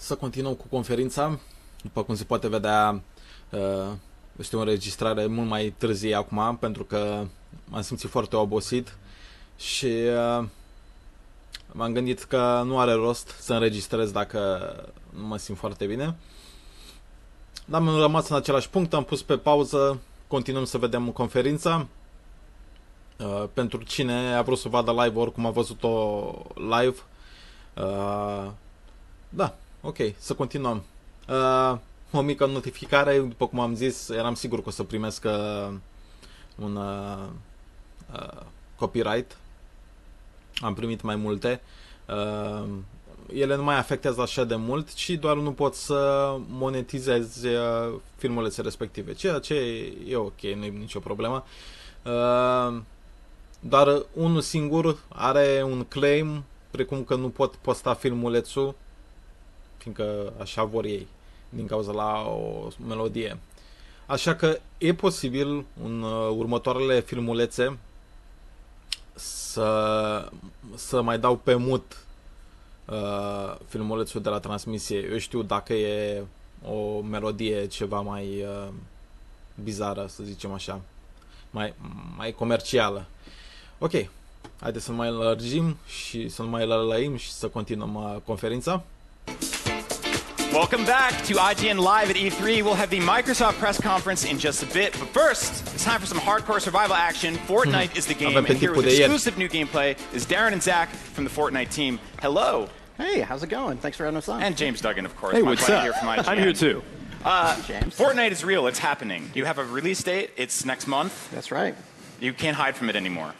Să continuăm cu conferința. După cum se poate vedea, este o înregistrare mult mai târzie acum, pentru că m-am simțit foarte obosit și m-am gândit că nu are rost să înregistrez dacă nu mă simt foarte bine. Dar am rămas în același punct, am pus pe pauză, continuăm să vedem conferința. Pentru cine a vrut să vadă live, oricum a văzut-o live. Da, ok, să continuăm. O mică notificare, după cum am zis, eram sigur că o să primesc un copyright. Am primit mai multe. Ele nu mai afectează așa de mult, ci doar nu pot să monetizez filmulețe respective, ceea ce e ok, nu e nicio problemă. Dar unul singur are un claim, precum că nu pot posta filmulețul, fiindcă așa vor ei, din cauza la o melodie. Așa că e posibil în următoarele filmulețe să mai dau pe mut filmulețul de la transmisie. Eu știu, dacă e o melodie ceva mai bizară, să zicem așa, mai comercială. Ok, haideți să nu mai lărgim și să nu mai lălăim și să continuăm conferința. Welcome back to IGN Live at E3. We'll have the Microsoft press conference in just a bit. But first, it's time for some hardcore survival action. Fortnite is the game, and here with exclusive new gameplay is Darren and Zach from the Fortnite team. Hello. Hey, how's it going? Thanks for having us on. And James Duggan, of course. Hey, my what's buddy up? here from IGN. I'm here too. James. Fortnite is real. It's happening. You have a release date. It's next month. That's right. You can't hide from it anymore.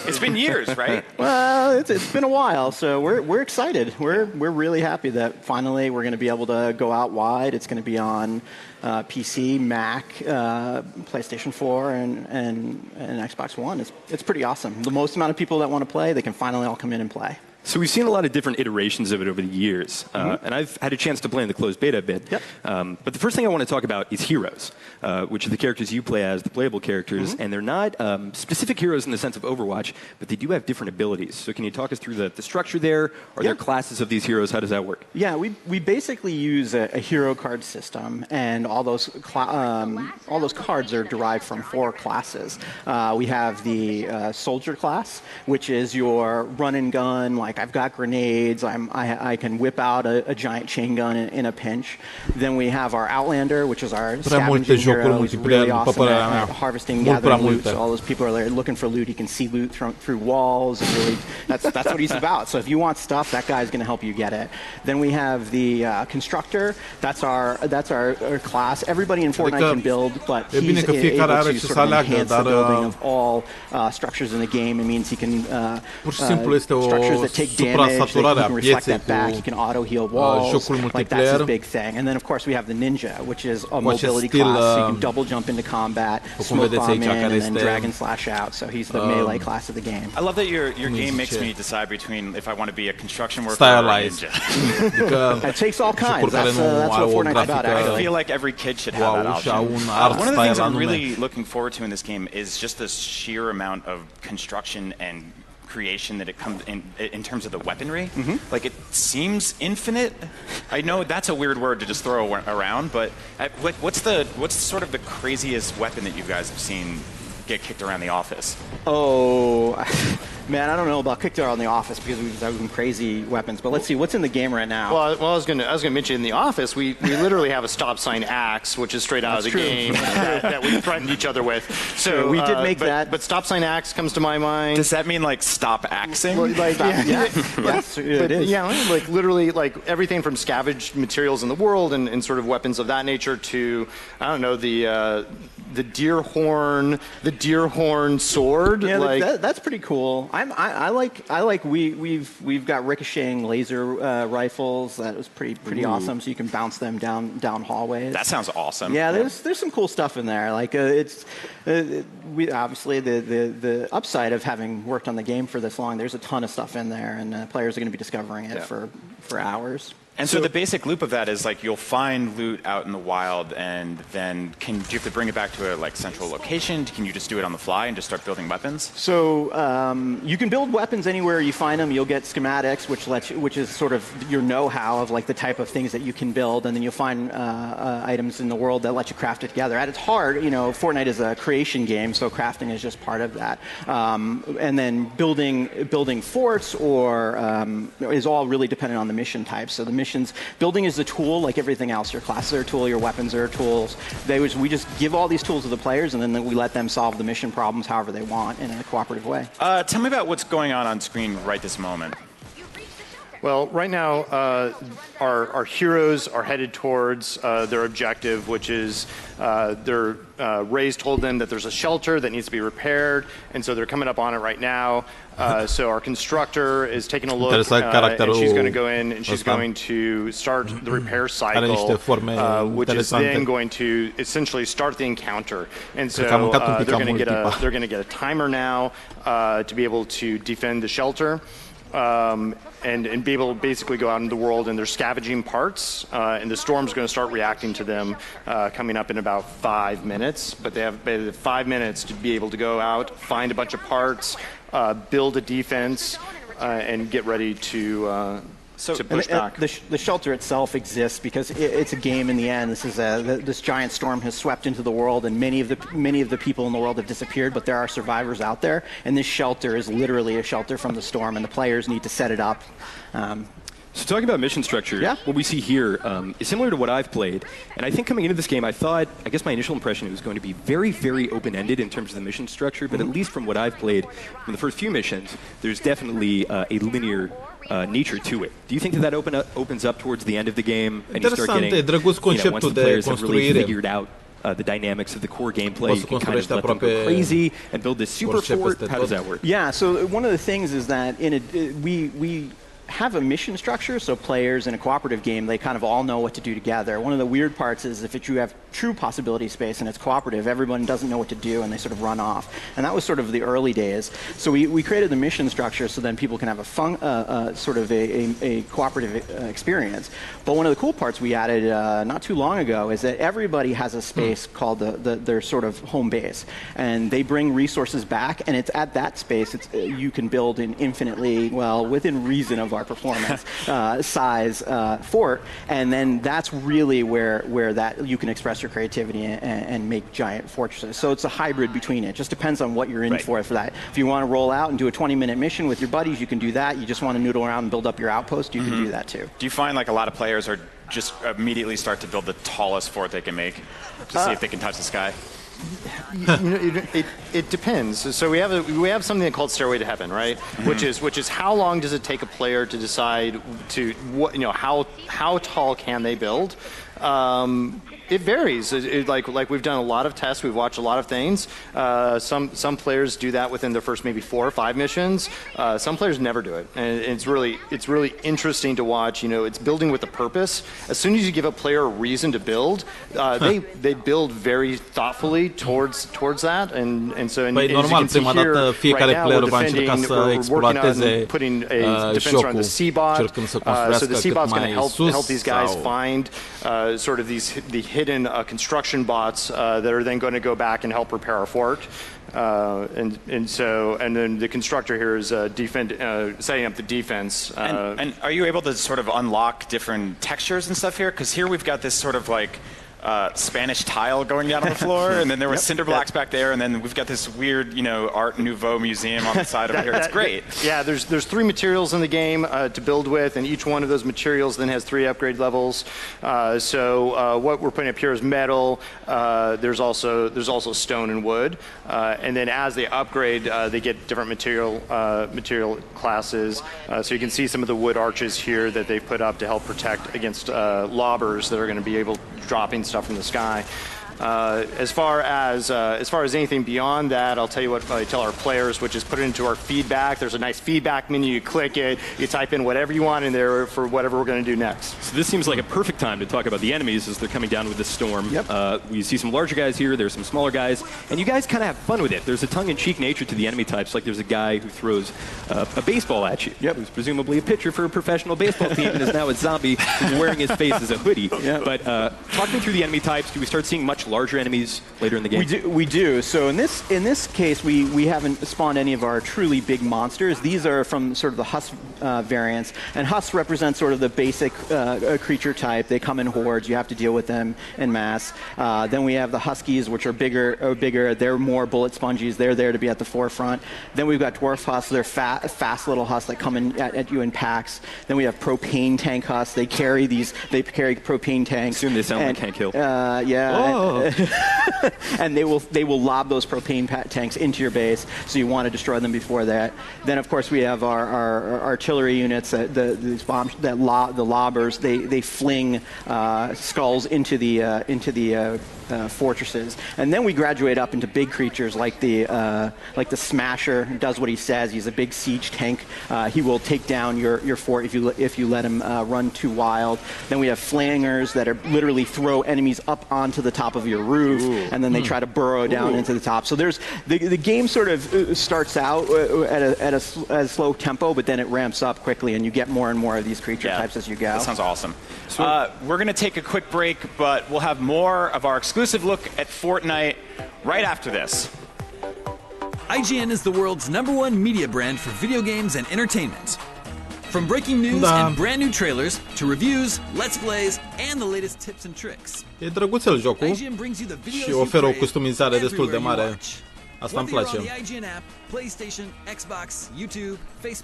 It's been years, right? Well, it's been a while, so we're excited. We're really happy that finally we're going to be able to go out wide. It's going to be on PC, Mac, PlayStation 4, and Xbox One. It's pretty awesome. The most amount of people that want to play, they can finally all come in and play. So we've seen a lot of different iterations of it over the years, and I've had a chance to play in the closed beta a bit. Yep. But the first thing I want to talk about is heroes, which are the characters you play as, the playable characters, and they're not specific heroes in the sense of Overwatch, but they do have different abilities. So can you talk us through the structure there? Are there classes of these heroes? How does that work? Yeah, we basically use a hero card system, and all those cards are derived from 4 classes. We have the soldier class, which is your run and gun. Like, I've got grenades. I can whip out a giant chain gun in a pinch. Then we have our outlander, which is our scavenging hero. He's really awesome at harvesting, gathering loot. So all those people are there looking for loot. He can see loot through walls. And really, that's what he's about. So if you want stuff, that guy's going to help you get it. Then we have the constructor. That's our class. Everybody in Fortnite can build, but he's able to sort of enhance the building of all structures in the game. It means he can structures that take damage, he can reflect that back, he can auto heal walls, like that's his big thing. And then of course we have the ninja, which is a mobility class, so you can double jump into combat, smoke bomb in, and then dragon slash out. So he's the melee class of the game. I love that your game makes me decide between if I want to be a construction worker or a ninja. It takes all kinds. That's what Fortnite's about. I feel like every kid should have that option. One of the things I'm really looking forward to in this game is just the sheer amount of construction and creation that it comes in terms of the weaponry. Like, it seems infinite. I know that's a weird word to just throw around, but what's sort of the craziest weapon that you guys have seen get kicked around the office? Oh, man, I don't know about kicked around the office because we've had some crazy weapons. But let's see what's in the game right now. Well, I was gonna mention in the office we literally have a stop sign axe, which is straight out of the game that we threatened each other with. So we did make that. But stop sign axe comes to my mind. Does that mean like stop axing? Well, like, Yes, it is. Yeah, like literally like everything from scavenged materials in the world and sort of weapons of that nature to, I don't know, the deer horn sword. Yeah, like, that's pretty cool. I like we've got ricocheting laser rifles. That was pretty awesome. So you can bounce them down hallways. That sounds awesome. Yeah, there's some cool stuff in there. Like we obviously the upside of having worked on the game for this long. There's a ton of stuff in there, and players are going to be discovering it for hours. And so the basic loop of that is like you'll find loot out in the wild, and then do you have to bring it back to a like central location? Can you just do it on the fly and just start building weapons? So you can build weapons anywhere you find them. You'll get schematics, which is sort of your know-how of like the type of things that you can build, and then you'll find items in the world that let you craft it together. At its heart, you know, Fortnite is a creation game, so crafting is just part of that. And then building forts is all really dependent on the mission type. So the building is a tool like everything else. Your classes are a tool, your weapons are tools. We just give all these tools to the players, and then we let them solve the mission problems however they want in a cooperative way. Tell me about what's going on screen right this moment. Well, right now, our heroes are headed towards their objective, which is Ray's told them that there's a shelter that needs to be repaired, and so they're coming up on it right now. So our constructor is taking a look, and she's going to go in and she's going to start the repair cycle, which is then going to essentially start the encounter. And so they're going to get a timer now to be able to defend the shelter. And be able to basically go out into the world, and they're scavenging parts, and the storm's going to start reacting to them coming up in about 5 minutes. But they have 5 minutes to be able to go out, find a bunch of parts, build a defense, and get ready to push back. The shelter itself exists because it's a game in the end. This giant storm has swept into the world, and many of the people in the world have disappeared, but there are survivors out there, and this shelter is literally a shelter from the storm, and the players need to set it up. So talking about mission structure, what we see here is similar to what I've played. And I think coming into this game, I guess my initial impression, it was going to be very, very open-ended in terms of the mission structure, but at least from what I've played from the first few missions, there's definitely a linear nature to it. Do you think that opens up towards the end of the game, and you start getting, once the players have really figured out the dynamics of the core gameplay, you can kind of let them go crazy and build this super fort? How does that work? Yeah, so one of the things is that we have a mission structure, so players in a cooperative game, they kind of all know what to do together. One of the weird parts is if you have true possibility space and it's cooperative, everyone doesn't know what to do and they sort of run off. And that was sort of the early days. So we created the mission structure so then people can have a cooperative experience. But one of the cool parts we added not too long ago is that everybody has a space called their sort of home base. And they bring resources back, and it's at that space you can build an infinitely, well, within reason of our performance size fort, and then that's really where that you can express your creativity and make giant fortresses. So it's a hybrid between it. Just depends on what you're in for that. If you want to roll out and do a 20-minute mission with your buddies, you can do that. You just want to noodle around and build up your outpost, you can do that too. Do you find like a lot of players are just immediately start to build the tallest fort they can make to see if they can touch the sky? It depends. So we have something called Stairway to Heaven, right? Mm-hmm. Which is how long does it take a player to decide how tall can they build? It varies. Like we've done a lot of tests. We've watched a lot of things. Some players do that within their first maybe 4 or 5 missions. Some players never do it, and it's really interesting to watch. It's building with a purpose. As soon as you give a player a reason to build, they build very thoughtfully towards that. And so Păi normal, prima dată fiecare player va încerca să exploateze jocul, încercând să construiască cât mai sus help these guys find sort of the hidden construction bots that are then going to go back and help repair our fort. And then the constructor here is setting up the defense. And are you able to sort of unlock different textures and stuff here? Because here we've got this sort of like Spanish tile going down on the floor, and then there was cinder blocks back there, and then we've got this weird, Art Nouveau museum on the side over here. It's great. Yeah, there's 3 materials in the game to build with, and each one of those materials then has 3 upgrade levels. So what we're putting up here is metal. There's also stone and wood, and then as they upgrade, they get different material classes. So you can see some of the wood arches here that they've put up to help protect against lobbers that are going to be able dropping stuff from the sky. As far as anything beyond that, I'll tell you what I tell our players, which is put it into our feedback. There's a nice feedback menu. You click it, you type in whatever you want in there for whatever we're going to do next. So this seems like a perfect time to talk about the enemies as they're coming down with this storm. Yep. We see some larger guys here. There's some smaller guys, and you guys kind of have fun with it. There's a tongue-in-cheek nature to the enemy types. Like there's a guy who throws a baseball at you. Yep. Who's presumably a pitcher for a professional baseball team and is now a zombie wearing his face as a hoodie. Yep. But talk me through the enemy types. Do we start seeing much larger enemies later in the game? We do. So in this case, we haven't spawned any of our truly big monsters. These are from sort of the husk variants, and husks represent sort of the basic creature type. They come in hordes. You have to deal with them en masse. Then we have the huskies, which are bigger. They're more bullet sponges. They're there to be at the forefront. Then we've got dwarf husks. They're fast little husks that come in at you in packs. Then we have propane tank husks. They carry propane tanks. Assume they sound like Hank Hill. Yeah. And they will lob those propane tanks into your base, so you want to destroy them before that. Then of course we have our artillery units, these bombs, the lobbers. They fling skulls into the fortresses, and then we graduate up into big creatures like the Smasher. Does what he says. He's a big siege tank. He will take down your fort if you let him run too wild. Then we have flangers that are literally throw enemies up onto the top of your roof, and then they try to burrow down into the top. So there's the game sort of starts out at a slow tempo, but then it ramps up quickly, and you get more and more of these creature types as you go. That sounds awesome. We're going to take a quick break, but we'll have more of our exclusive look at Fortnite right after this. IGN is the world's #1 media brand for video games and entertainment. From breaking news and brand new trailers to reviews, let's plays, and the latest tips and tricks. E drăguțel jocul și oferă o customizare destul de mare. Asta îmi place.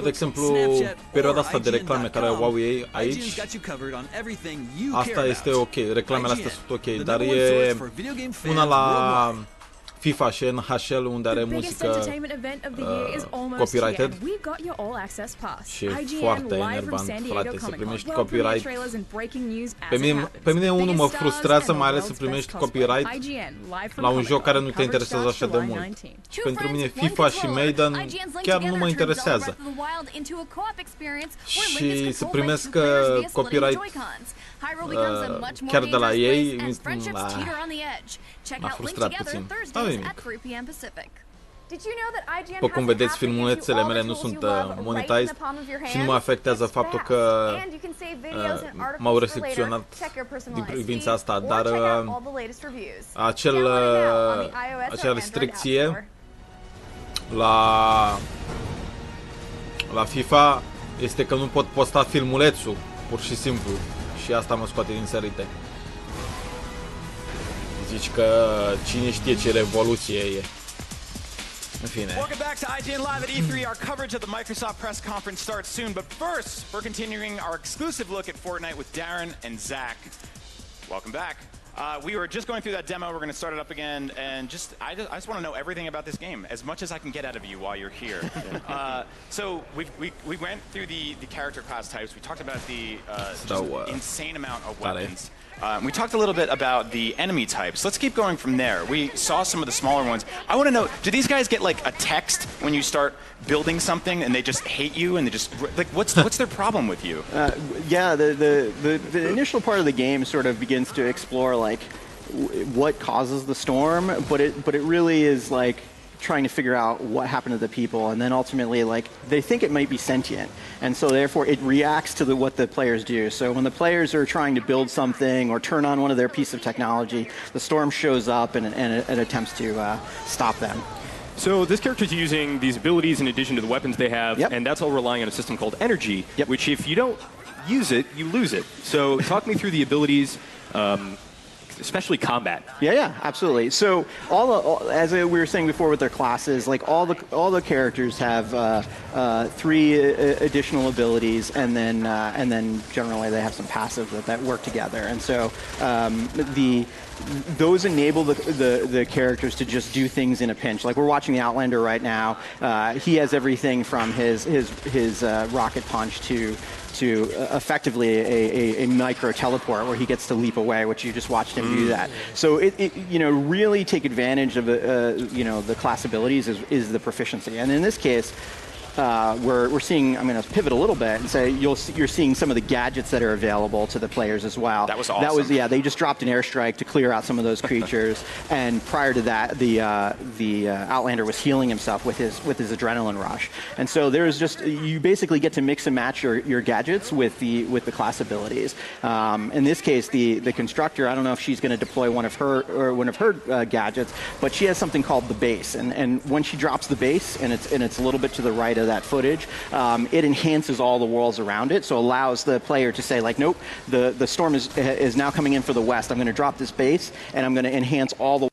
De exemplu, perioada asta de reclame care o au ei aici, asta este ok, reclamele astea sunt ok, dar e una la FIFA și NHL unde are muzică copyrighted și e foarte enervant, frate, să primești copyright. Pe mine unul mă frustrează, mai ales să primești copyright la un joc care nu te interesează așa de mult. Și pentru mine FIFA și Maiden chiar nu mă interesează. Și să primesc copyright chiar de la ei m-a frustrat puțin. Nu nimic. După cum vedeți, filmulețele mele nu sunt monetized și nu mă afectează faptul că m-au restricționat din privința asta, dar acea restricție la FIFA este că nu pot posta filmulețul, pur și simplu, și asta mă scoate din sărite. Zici că cine știe ce revoluție e. În fine. Welcome back to IGN Live at E3. Our coverage of the Microsoft press conference starts soon, but first, we're continuing our exclusive look at Fortnite with Darren and Zach. Welcome back. We were just going through that demo. We're going to start it up again, and I just want to know everything about this game, as much as I can get out of you while you're here. So we went through the character class types. We talked about the insane amount of weapons. We talked a little bit about the enemy types. Let's keep going from there. We saw some of the smaller ones. I want to know, do these guys get like a text when you start building something and they just hate you and they just like what's their problem with you? Yeah, the initial part of the game sort of begins to explore like what causes the storm, but it really is like trying to figure out what happened to the people, and then ultimately like they think it might be sentient, and so therefore it reacts to what the players do. So when the players are trying to build something or turn on one of their piece of technology, the storm shows up and it attempts to stop them. So this character's using these abilities in addition to the weapons they have, and that's all relying on a system called energy, which if you don't use it, you lose it. So talk me through the abilities, especially combat. Yeah, absolutely. So as we were saying before with their classes, like all the characters have 3 additional abilities, and then generally they have some passives that work together. And so those enable the characters to just do things in a pinch. Like we're watching the Outlander right now. He has everything from his rocket punch to to effectively a micro teleport where he gets to leap away, which you just watched him do that. So really take advantage of the class abilities is the proficiency, and in this case. We're seeing, I'm going to pivot a little bit and say you're seeing some of the gadgets that are available to the players as well. That was awesome. They just dropped an airstrike to clear out some of those creatures, and prior to that, the Outlander was healing himself with his adrenaline rush. And so you basically get to mix and match your gadgets with the class abilities. In this case, the constructor, I don't know if she's going to deploy one of her gadgets, but she has something called the base, and when she drops the base, and it's a little bit to the right of that footage, it enhances all the worlds around it, so allows the player to say, like, nope, the storm is now coming in for the west. I'm going to drop this base, and I'm going to enhance all the